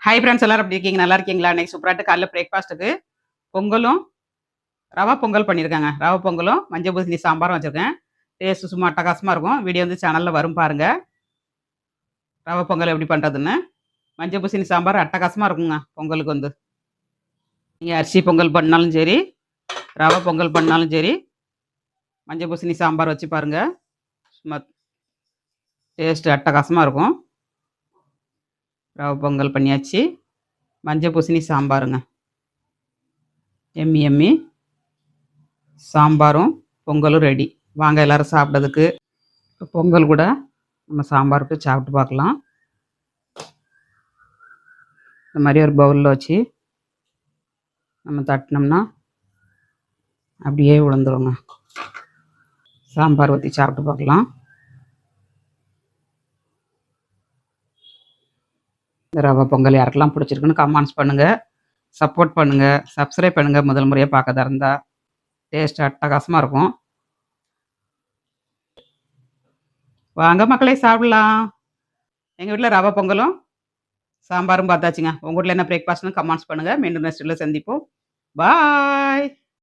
Hi friends எல்லாரும் எப்படி இருக்கீங்க? நல்லா இருக்கீங்களா? இன்னைக்கு சூப்பராட்டு காலைல பிரேக்ஃபாஸ்ட்டுக்கு பொங்கலும், ரவா பொங்கல் பண்ணியிருக்கேங்க. ரவா பொங்கலும், மஞ்சள் பூசணி சாம்பாரும் வச்சிருக்கேன். டேஸ்ட்டு சும்மா அட்டகாசமா இருக்கும். வீடியோ வந்து சேனல்ல வரும் பாருங்க. ரவா பொங்கல் எப்படி பண்றதுன்னு. மஞ்சள் பூசணி சாம்பார் அட்டகாசமா இருக்குங்க பொங்கலுக்கு வந்து. நீங்க அரிசி பொங்கல் பண்ணாலும் சரி, ரவா பொங்கல் பண்ணாலும் சரி, மஞ்சள் பூசணி சாம்பார் வச்சு பாருங்க. சும்மா டேஸ்ட்டு அட்டகாசமா இருக்கும். ரவா பொங்கல் பண்ணியாச்சு. மஞ்சள் பூசணி சாம்பாருங்க. எம்மி எம்மி சாம்பாரும் பொங்கலும் ரெடி. வாங்க எல்லாரும் சாப்பிட்றதுக்கு. இப்போ பொங்கல் கூட நம்ம சாம்பாருக்கு சாப்பிட்டு பார்க்கலாம். இந்த மாதிரி ஒரு பவுலில் வச்சு நம்ம தட்டினோம்னா அப்படியே விழுந்துருங்க. சாம்பார் ஊற்றி சாப்பிட்டு பார்க்கலாம். இந்த ரவா பொங்கல் யாருக்கெல்லாம் பிடிச்சிருக்குன்னு கமெண்ட்ஸ் பண்ணுங்கள், சப்போர்ட் பண்ணுங்கள், சப்ஸ்கிரைப் பண்ணுங்கள். முதல் முறையாக பார்க்கறதா இருந்தால் டேஸ்ட் அட்டகாசமாக இருக்கும். வாங்க மக்களே சாப்பிடலாம். எங்கள் வீட்டில் ரவா பொங்கலும் சாம்பாரும் பார்த்தாச்சுங்க. உங்கள் வீட்டில் என்ன பிரேக்ஃபாஸ்ட்னு கமெண்ட்ஸ் பண்ணுங்கள். மீண்டும் நெக்ஸ்ட்டில் சந்திப்போம். பாய்.